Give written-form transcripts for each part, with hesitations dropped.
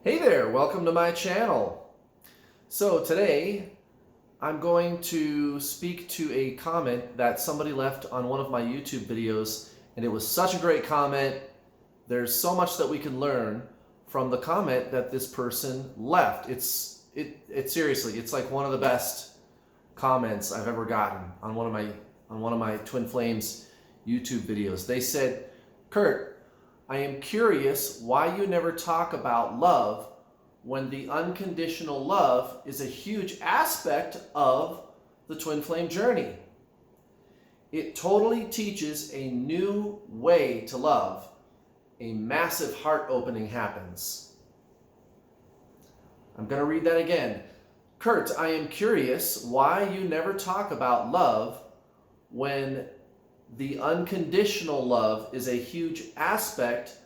Hey there, welcome to my channel. So today I'm going to speak to a comment that somebody left on one of my YouTube videos, and it was such a great comment. There's so much that we can learn from the comment that this person left. It's seriously, it's like one of the best comments I've ever gotten on one of my Twin Flames YouTube videos. They said, "Kurt, I am curious why you never talk about love when the unconditional love is a huge aspect of the twin flame journey. It totally teaches a new way to love. A massive heart opening happens." I'm going to read that again. "Kurt, I am curious why you never talk about love when the unconditional love is a huge aspect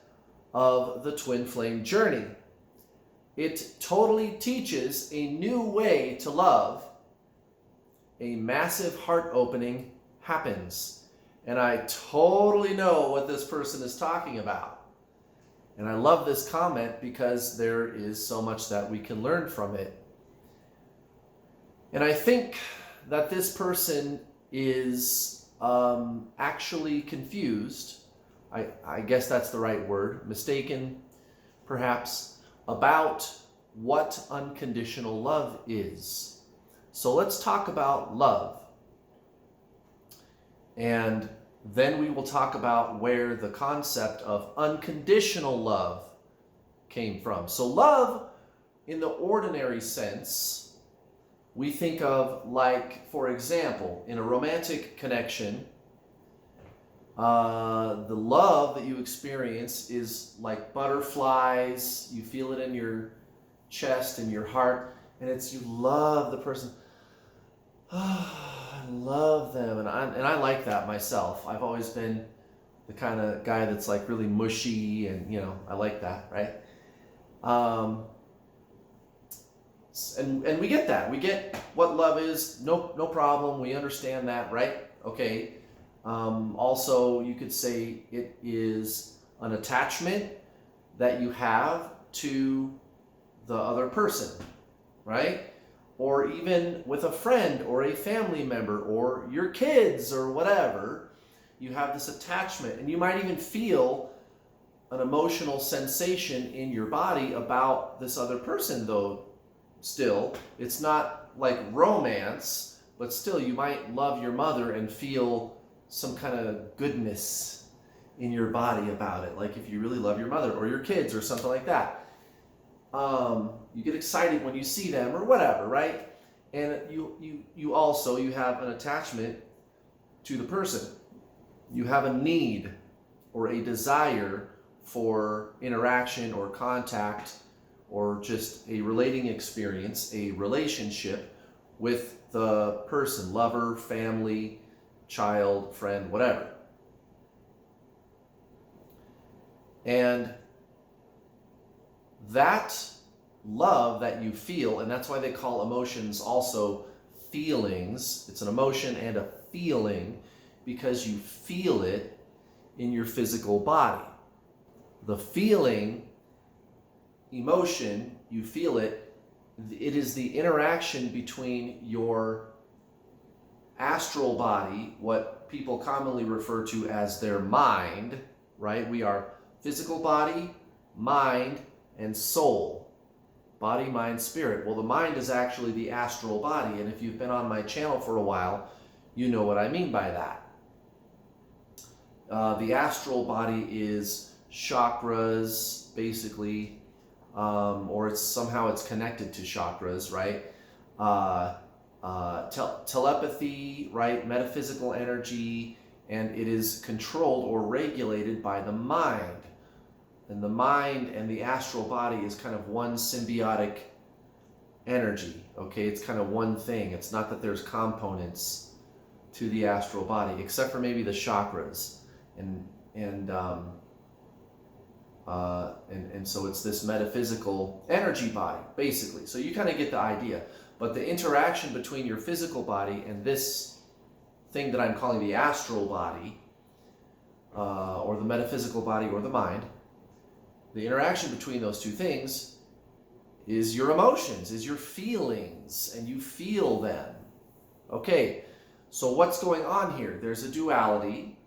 of the twin flame journey. It totally teaches a new way to love. A massive heart opening happens." And I totally know what this person is talking about. And I love this comment because there is so much that we can learn from it. And I think that this person is actually confused, I guess that's the right word, mistaken perhaps, about what unconditional love is. So let's talk about love. And then we will talk about where the concept of unconditional love came from. So love, in the ordinary sense, we think of, like, for example, in a romantic connection, the love that you experience is like butterflies. You feel it in your chest and your heart, and it's, you love the person. I love them, and I like that myself. I've always been the kind of guy that's like really mushy, and I like that, right? And we get that. We get what love is. No problem. We understand that, right? Okay. Also, you could say it is an attachment that you have to the other person, right? Or even with a friend or a family member or your kids or whatever, you have this attachment, and you might even feel an emotional sensation in your body about this other person, though. Still, it's not like romance, but still you might love your mother and feel some kind of goodness in your body about it, like if you really love your mother or your kids or something like that. You get excited when you see them or whatever, right? And you also have an attachment to the person. You have a need or a desire for interaction or contact, or just a relating experience, a relationship with the person, lover, family, child, friend, whatever. And that love that you feel, and that's why they call emotions also feelings. It's an emotion and a feeling because you feel it in your physical body. The feeling, emotion, you feel it. It is the interaction between your astral body, what people commonly refer to as their mind, right? We are physical body, mind, and soul. Body, mind, spirit. Well, the mind is actually the astral body, and if you've been on my channel for a while, you know what I mean by that. The astral body is chakras, basically, or it's connected to chakras, right? Telepathy, right? Metaphysical energy, and it is controlled or regulated by the mind. And the mind and the astral body is kind of one symbiotic energy, okay? It's kind of one thing. It's not that there's components to the astral body, except for maybe the chakras. And so it's this metaphysical energy body, basically. So you kind of get the idea. But the interaction between your physical body and this thing that I'm calling the astral body, or the metaphysical body or the mind, the interaction between those two things is your emotions, is your feelings, and you feel them. Okay, so what's going on here? There's a duality.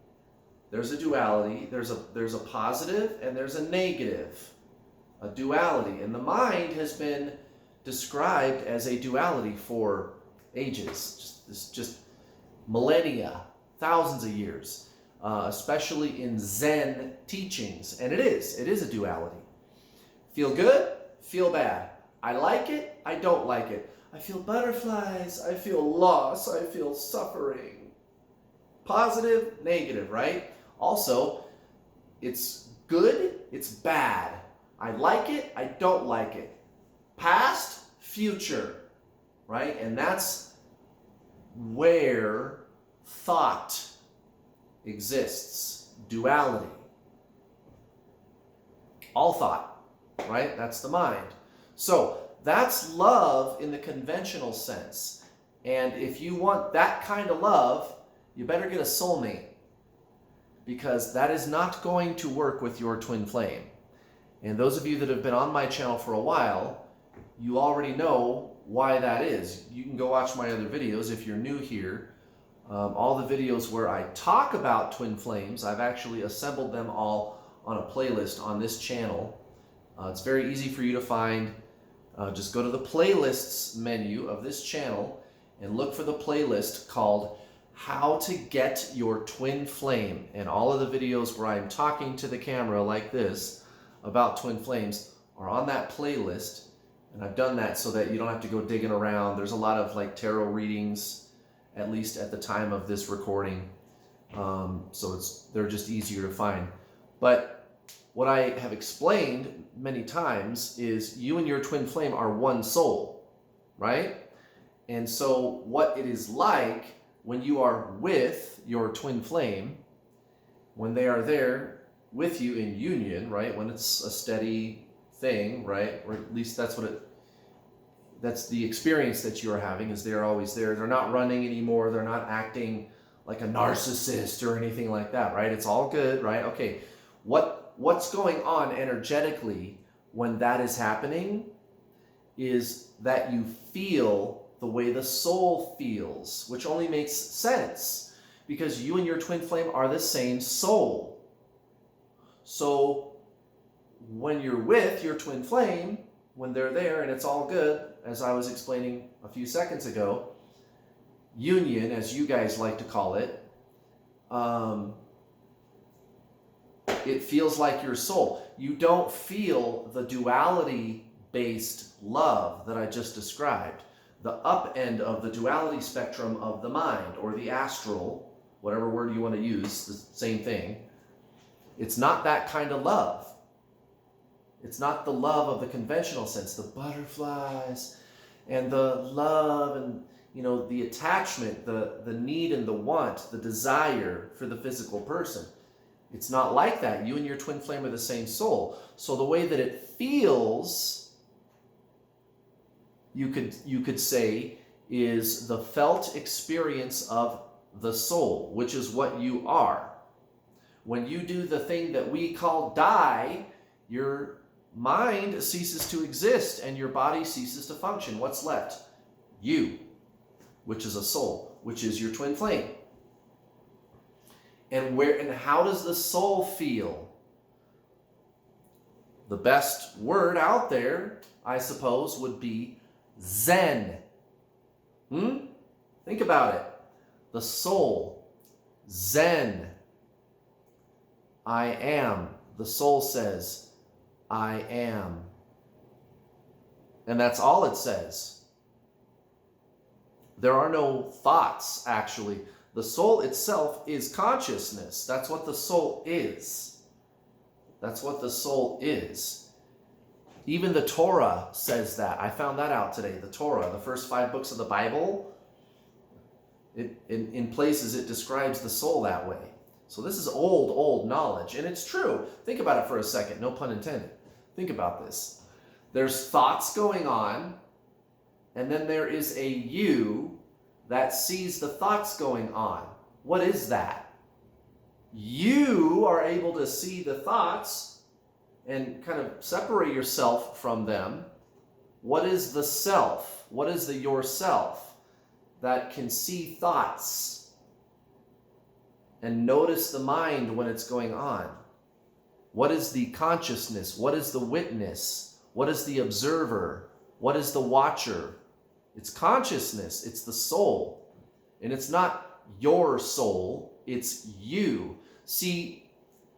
There's a positive and there's a negative. A duality. And the mind has been described as a duality for ages. Just millennia, thousands of years. Especially in Zen teachings. And it is a duality. Feel good, feel bad. I like it, I don't like it. I feel butterflies, I feel loss, I feel suffering. Positive, negative, right? Also, it's good, it's bad. I like it, I don't like it. Past, future, right? And that's where thought exists. Duality. All thought, right? That's the mind. So that's love in the conventional sense. And if you want that kind of love, you better get a soulmate, because that is not going to work with your twin flame. And those of you that have been on my channel for a while, you already know why that is. You can go watch my other videos if you're new here. All the videos where I talk about twin flames, I've actually assembled them all on a playlist on this channel. It's very easy for you to find. Just go to the playlists menu of this channel and look for the playlist called How to Get Your Twin Flame. And all of the videos where I'm talking to the camera like this about twin flames are on that playlist. And I've done that so that you don't have to go digging around. There's a lot of like tarot readings, at least at the time of this recording. So they're just easier to find. But what I have explained many times is you and your twin flame are one soul, right? And so what it is like when you are with your twin flame, when they are there with you in union, right? When it's a steady thing, right? Or at least that's the experience that you are having, is they're always there. They're not running anymore. They're not acting like a narcissist or anything like that, right? It's all good, right? Okay, what's going on energetically when that is happening is that you feel the way the soul feels, which only makes sense because you and your twin flame are the same soul. So when you're with your twin flame, when they're there and it's all good, as I was explaining a few seconds ago, union, as you guys like to call it, it feels like your soul. You don't feel the duality-based love that I just described. The up end of the duality spectrum of the mind, or the astral, whatever word you want to use, the same thing. It's not that kind of love. It's not the love of the conventional sense, the butterflies and the love and, the attachment, the need and the want, the desire for the physical person. It's not like that. You and your twin flame are the same soul. So the way that it feels, you could say, is the felt experience of the soul, which is what you are. When you do the thing that we call die, your mind ceases to exist and your body ceases to function. What's left? You, which is a soul, which is your twin flame. And how does the soul feel? The best word out there, I suppose, would be Zen. Think about it. The soul, Zen. I am. The soul says, I am. And that's all it says. There are no thoughts, actually. The soul itself is consciousness. That's what the soul is. That's what the soul is. Even the Torah says that. I found that out today. The Torah, the first 5 books of the Bible, in places it describes the soul that way. So this is old knowledge, and it's true. Think about it for a second, no pun intended. Think about this. There's thoughts going on, and then there is a you that sees the thoughts going on. What is that? You are able to see the thoughts and kind of separate yourself from them, What is the self? What is the yourself that can see thoughts and notice the mind when it's going on? What is the consciousness? What is the witness? What is the observer? What is the watcher? It's consciousness. It's the soul. And it's not your soul. It's you. See,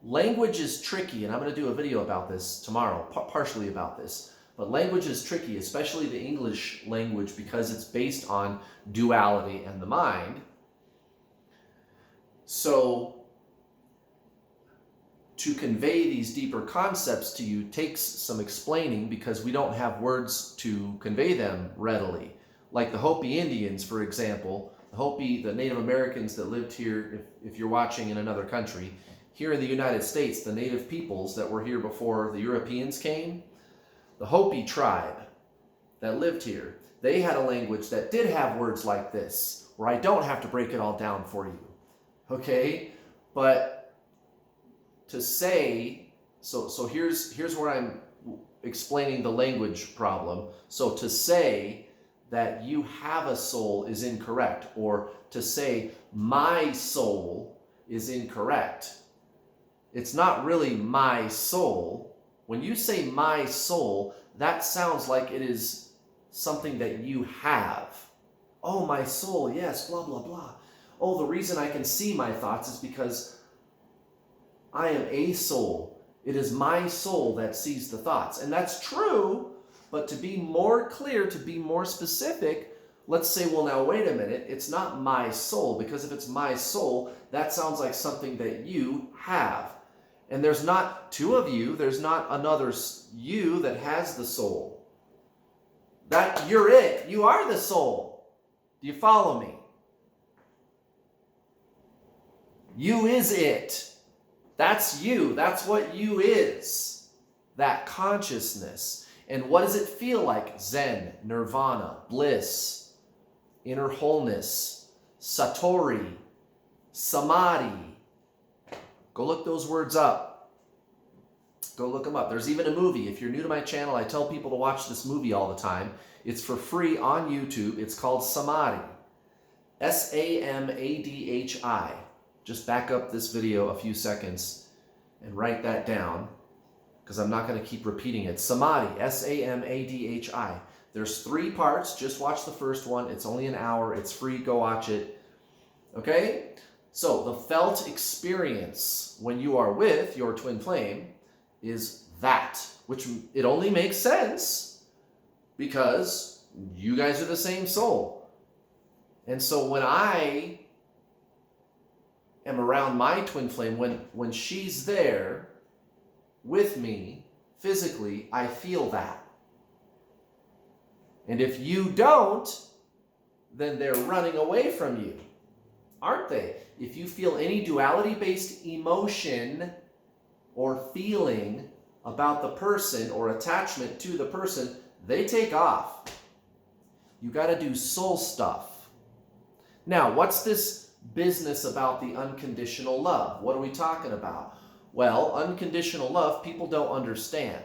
language is tricky, and I'm going to do a video about this tomorrow, partially about this. But language is tricky, especially the English language, because it's based on duality and the mind. So, to convey these deeper concepts to you takes some explaining, because we don't have words to convey them readily. Like the Hopi Indians, for example, the Native Americans that lived here, if you're watching in another country, here in the United States, the native peoples that were here before the Europeans came, the Hopi tribe that lived here, they had a language that did have words like this, where I don't have to break it all down for you. Okay? But to say, so here's where I'm explaining the language problem. So to say that you have a soul is incorrect, or to say my soul is incorrect. It's not really my soul. When you say my soul, that sounds like it is something that you have. Oh, my soul, yes, blah, blah, blah. Oh, the reason I can see my thoughts is because I am a soul. It is my soul that sees the thoughts. And that's true, but to be more clear, to be more specific, let's say, well, now, wait a minute. It's not my soul, because if it's my soul, that sounds like something that you have. And there's not two of you. There's not another you that has the soul. That you're it. You are the soul. Do you follow me? You is it. That's you. That's what you is. That consciousness. And what does it feel like? Zen, nirvana, bliss, inner wholeness, satori, samadhi. Go look those words up. Go look them up. There's even a movie. If you're new to my channel, I tell people to watch this movie all the time. It's for free on YouTube. It's called Samadhi. S-A-M-A-D-H-I. Just back up this video a few seconds and write that down, because I'm not going to keep repeating it. Samadhi, S-A-M-A-D-H-I. There's 3 parts. Just watch the first one. It's only an hour. It's free. Go watch it. Okay? So the felt experience when you are with your twin flame is that, which it only makes sense because you guys are the same soul. And so when I am around my twin flame, when she's there with me physically, I feel that. And if you don't, then they're running away from you, aren't they? If you feel any duality-based emotion or feeling about the person or attachment to the person, they take off. You got to do soul stuff. Now, what's this business about the unconditional love? What are we talking about? Well, unconditional love, people don't understand.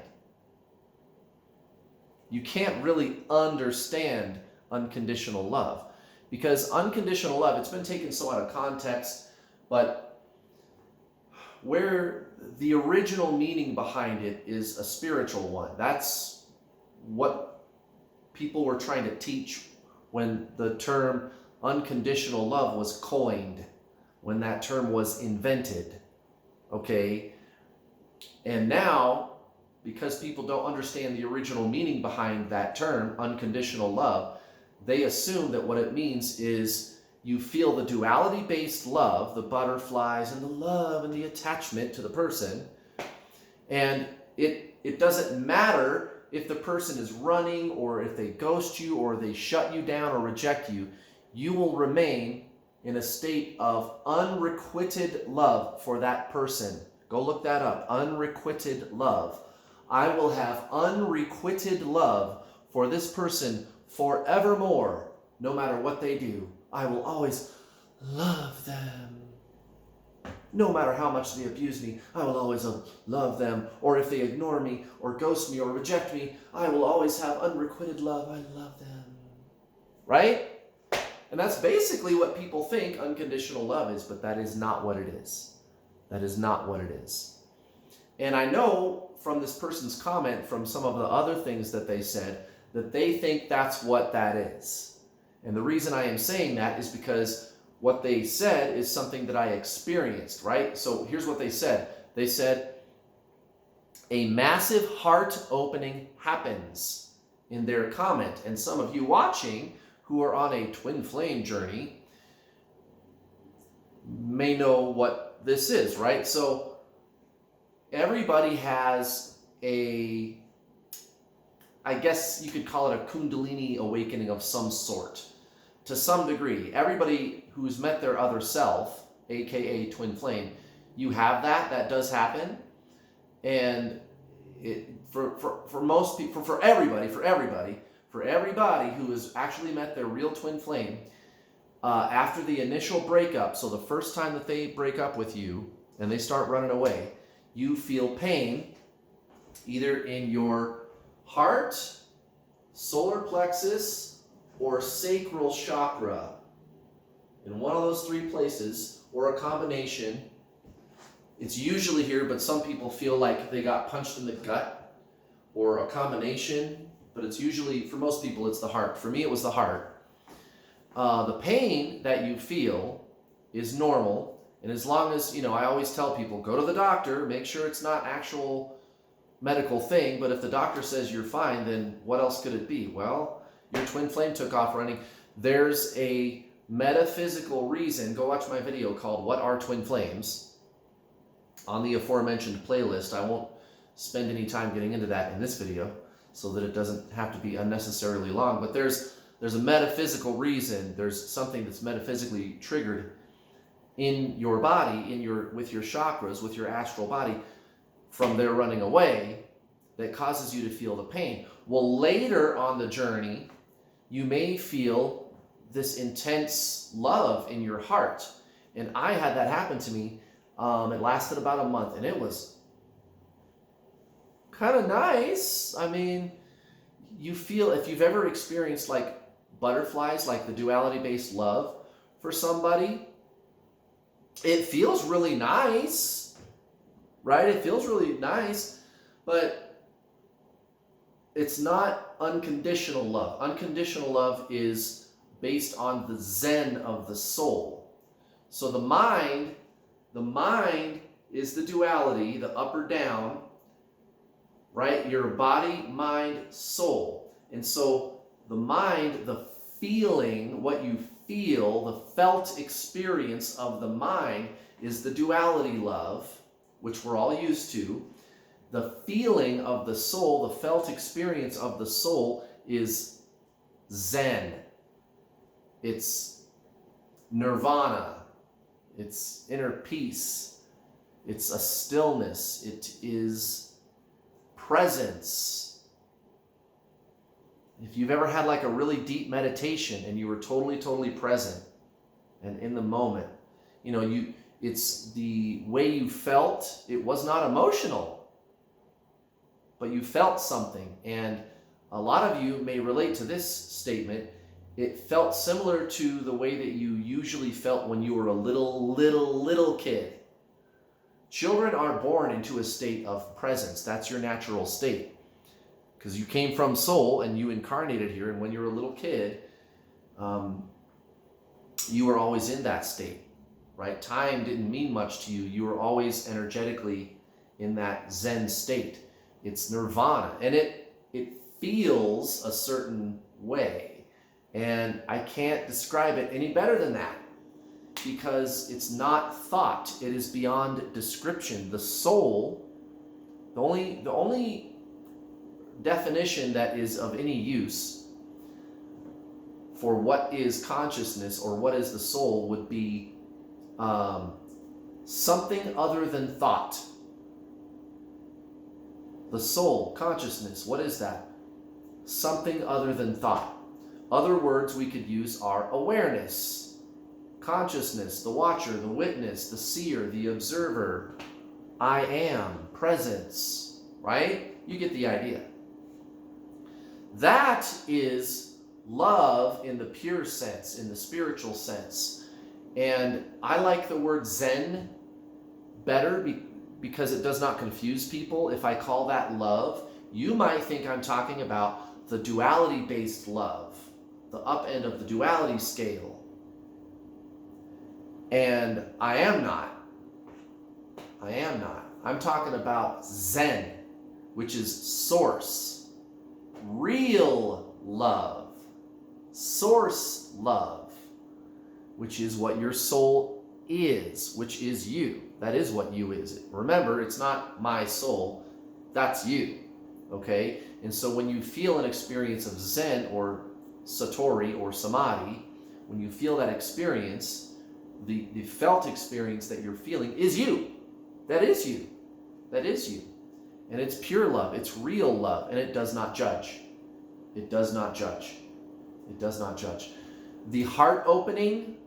You can't really understand unconditional love. Because unconditional love, it's been taken so out of context, but where the original meaning behind it is a spiritual one. That's what people were trying to teach when the term unconditional love was coined, when that term was invented. Okay? And now, because people don't understand the original meaning behind that term, unconditional love, they assume that what it means is you feel the duality-based love, the butterflies and the love and the attachment to the person, and it doesn't matter if the person is running or if they ghost you or they shut you down or reject you, you will remain in a state of unrequited love for that person. Go look that up, unrequited love. I will have unrequited love for this person forevermore, no matter what they do. I will always love them. No matter how much they abuse me, I will always love them. Or if they ignore me or ghost me or reject me, I will always have unrequited love. I love them. Right? And that's basically what people think unconditional love is, but that is not what it is. That is not what it is. And I know from this person's comment, from some of the other things that they said, that they think that's what that is. And the reason I am saying that is because what they said is something that I experienced, right? So here's what they said. They said, a massive heart opening happens in their comment. And some of you watching who are on a twin flame journey may know what this is, right? So everybody has a, I guess you could call it a Kundalini awakening of some sort, to some degree. Everybody who's met their other self, aka twin flame, you have that. That does happen, and it for most people, for everybody who has actually met their real twin flame, after the initial breakup, so the first time that they break up with you and they start running away, you feel pain either in your heart, solar plexus, or sacral chakra. In one of those three places, or a combination. It's usually here, but some people feel like they got punched in the gut, or a combination, but it's usually, for most people, it's the heart. For me, it was the heart. The pain that you feel is normal, and as long as, I always tell people, go to the doctor, make sure it's not actual medical thing, but if the doctor says you're fine, then what else could it be? Well, your twin flame took off running. There's a metaphysical reason. Go watch my video called What Are Twin Flames on the aforementioned playlist. I won't spend any time getting into that in this video so that it doesn't have to be unnecessarily long, but there's a metaphysical reason. There's something that's metaphysically triggered in your body, with your chakras, with your astral body, from their running away, that causes you to feel the pain. Well, later on the journey, you may feel this intense love in your heart. And I had that happen to me. It lasted about a month, and it was kind of nice. I mean, you feel, if you've ever experienced like butterflies, like the duality-based love for somebody, it feels really nice, right? It feels really nice, but it's not unconditional love. Unconditional love is based on the Zen of the soul. So the mind is the duality, the up or down, right? Your body, mind, soul. And so the mind, the feeling, what you feel, the felt experience of the mind is the duality love, which we're all used to. The feeling of the soul, the felt experience of the soul is Zen. It's nirvana. It's inner peace. It's a stillness. It is presence. If you've ever had like a really deep meditation and you were totally present and in the moment, it's the way you felt. It was not emotional, but you felt something. And a lot of you may relate to this statement. It felt similar to the way that you usually felt when you were a little kid. Children are born into a state of presence. That's your natural state. Because you came from soul and you incarnated here, and when you were a little kid, you were always in that state, right? Time didn't mean much to you. You were always energetically in that Zen state. It's nirvana, and it feels a certain way, and I can't describe it any better than that, because it's not thought. It is beyond description. The soul, the only definition that is of any use for what is consciousness or what is the soul would be something other than thought. The soul, consciousness, what is that? Something other than thought. Other words we could use are awareness. consciousness, the watcher, the witness, the seer, the observer, I am, presence, right? You get the idea. That is love in the pure sense, in the spiritual sense. And I like the word Zen better because it does not confuse people. If I call that love, you might think I'm talking about the duality-based love, the up end of the duality scale. And I am not. I am not. I'm talking about Zen, which is source, real love, source love, which is what your soul is, which is you. That is what you is. Remember, it's not my soul, that's you, okay? And so when you feel an experience of Zen or Satori or Samadhi, when you feel that experience, the felt experience that you're feeling is you. That is you. That is you. And it's pure love. It's real love. And it does not judge. It does not judge. It does not judge. The heart opening,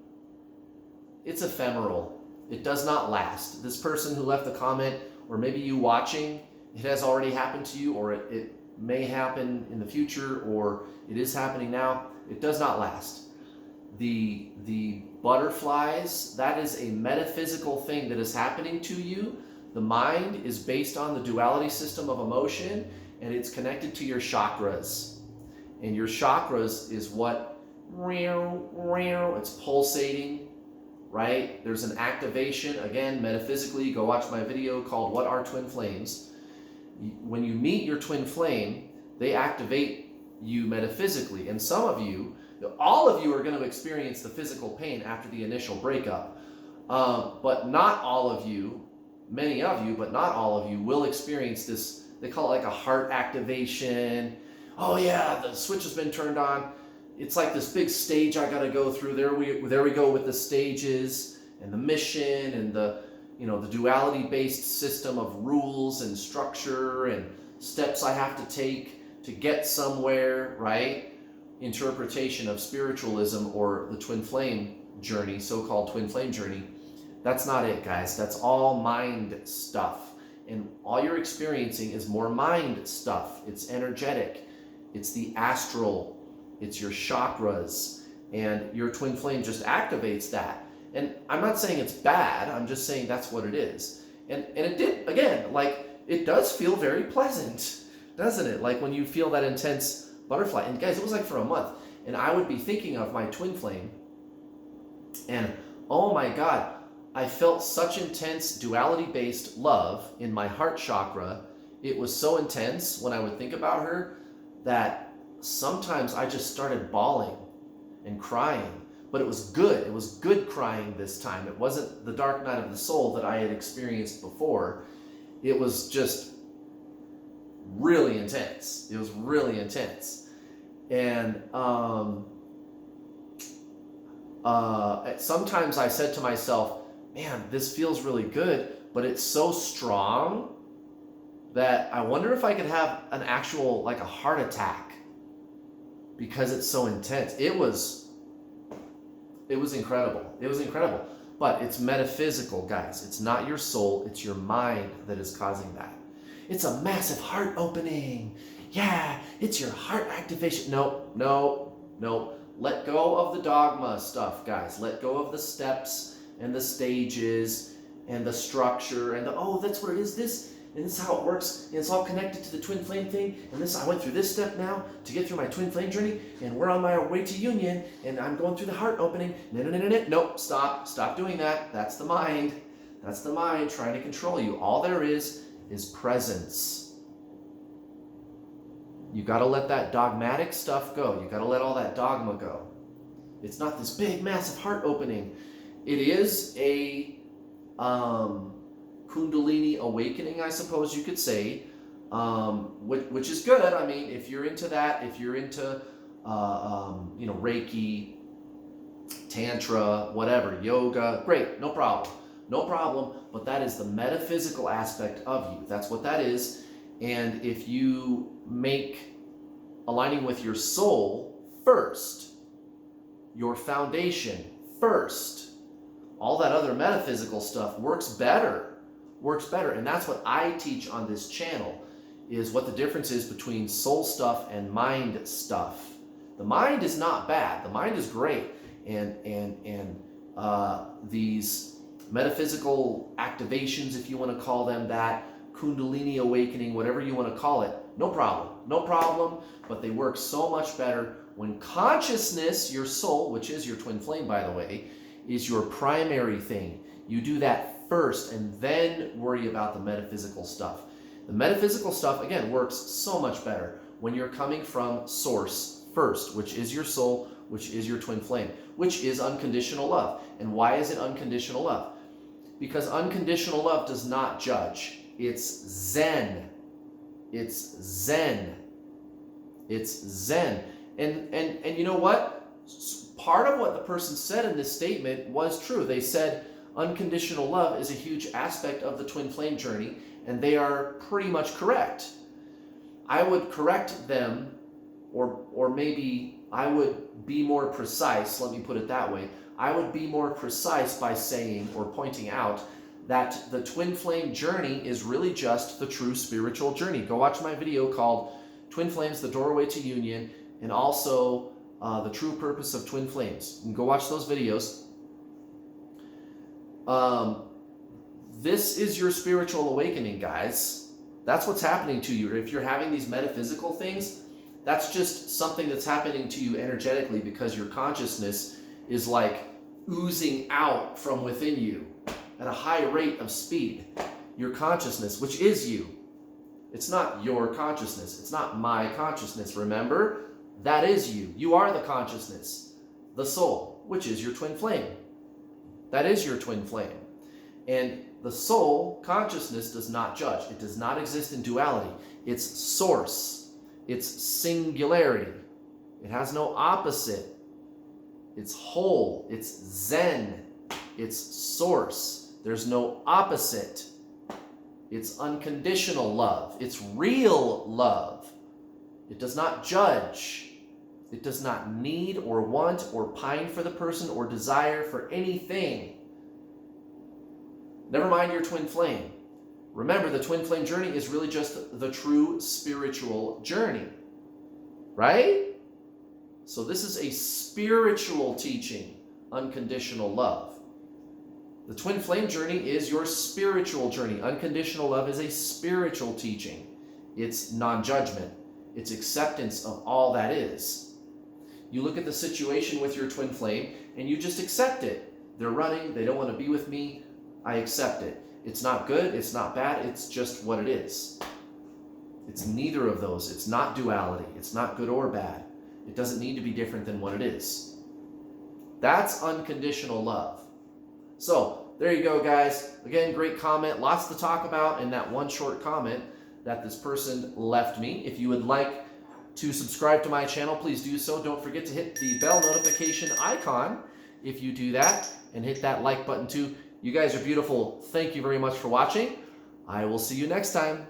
it's ephemeral. It does not last. This person who left the comment, or maybe you watching, it has already happened to you, or it may happen in the future, or it is happening now. It does not last. The butterflies, that is a metaphysical thing that is happening to you. The mind is based on the duality system of emotion, and it's connected to your chakras. And your chakras is what, it's pulsating, right? There's an activation. Again, metaphysically, go watch my video called What Are Twin Flames? When you meet your twin flame, they activate you metaphysically. And some of you, all of you are going to experience the physical pain after the initial breakup. But not all of you, many of you, but not all of you will experience this. They call it like a heart activation. Oh yeah, the switch has been turned on. It's like this big stage I got to go through. There we go with the stages and the mission and the duality-based system of rules and structure and steps I have to take to get somewhere, right? Interpretation of spiritualism or the twin flame journey, so-called twin flame journey. That's not it, guys. That's all mind stuff. And all you're experiencing is more mind stuff. It's energetic. It's the astral. It's your chakras. And your twin flame just activates that. And I'm not saying it's bad. I'm just saying that's what it is. And it did, again, like, it does feel very pleasant, doesn't it? Like when you feel that intense butterfly. And guys, it was like for a month. And I would be thinking of my twin flame. And oh my God, I felt such intense duality-based love in my heart chakra. It was so intense when I would think about her that sometimes I just started bawling and crying. But it was good. It was good crying this time. It wasn't the dark night of the soul that I had experienced before. It was just really intense. It was really intense. And sometimes I said to myself, man, this feels really good, but it's so strong that I wonder if I could have an actual, like a heart attack because it's so intense. It was incredible. It was incredible. But it's metaphysical, guys. It's not your soul. It's your mind that is causing that. It's a massive heart opening. Yeah, it's your heart activation. No. Let go of the dogma stuff, guys. Let go of the steps and the stages and the structure and that's what it is. This is how it works. And it's all connected to the twin flame thing. And I went through this step now to get through my twin flame journey. And we're on my way to union. And I'm going through the heart opening. No. Nope. Stop doing that. That's the mind. That's the mind trying to control you. All there is presence. You got to let that dogmatic stuff go. You got to let all that dogma go. It's not this big, massive heart opening. It is a Kundalini awakening, I suppose you could say, which is good. I mean, if you're into that, if you're into Reiki, Tantra, whatever, yoga, great, no problem. But that is the metaphysical aspect of you. That's what that is. And if you make aligning with your soul first, your foundation first. All that other metaphysical stuff works better. And that's what I teach on this channel, is what the difference is between soul stuff and mind stuff. The mind is not bad. The mind is great. And these metaphysical activations, if you want to call them that, Kundalini awakening, whatever you want to call it, no problem. But they work so much better when consciousness, your soul, which is your twin flame, by the way, is your primary thing. You do that first and then worry about the metaphysical stuff. The metaphysical stuff, again, works so much better when you're coming from source first, which is your soul, which is your twin flame, which is unconditional love. And why is it unconditional love? Because unconditional love does not judge. It's Zen. It's Zen. It's Zen. And you know what? Part of what the person said in this statement was true. They said unconditional love is a huge aspect of the twin flame journey, and they are pretty much correct. I would correct them, or maybe I would be more precise, let me put it that way. I would be more precise by saying or pointing out that the twin flame journey is really just the true spiritual journey. Go watch my video called Twin Flames, the Doorway to Union, and also the true purpose of twin flames. You can go watch those videos. This is your spiritual awakening, guys. That's what's happening to you. If you're having these metaphysical things, that's just something that's happening to you energetically, because your consciousness is like oozing out from within you at a high rate of speed. Your consciousness, which is you. It's not your consciousness. It's not my consciousness. Remember? That is you. You are the consciousness, the soul, which is your twin flame. That is your twin flame. And the soul, consciousness, does not judge. It does not exist in duality. It's source. It's singularity. It has no opposite. It's whole. It's Zen. It's source. There's no opposite. It's unconditional love. It's real love. It does not judge. It does not need or want or pine for the person or desire for anything. Never mind your twin flame. Remember, the twin flame journey is really just the true spiritual journey. Right? So this is a spiritual teaching, unconditional love. The twin flame journey is your spiritual journey. Unconditional love is a spiritual teaching. It's non-judgment. It's acceptance of all that is. You look at the situation with your twin flame and you just accept it. They're running. They don't want to be with me. I accept it. It's not good. It's not bad. It's just what it is. It's neither of those. It's not duality. It's not good or bad. It doesn't need to be different than what it is. That's unconditional love. So there you go, guys. Again, great comment. Lots to talk about in that one short comment that this person left me. If you would like to subscribe to my channel, please do so. Don't forget to hit the bell notification icon if you do that, and hit that like button too. You guys are beautiful. Thank you very much for watching. I will see you next time.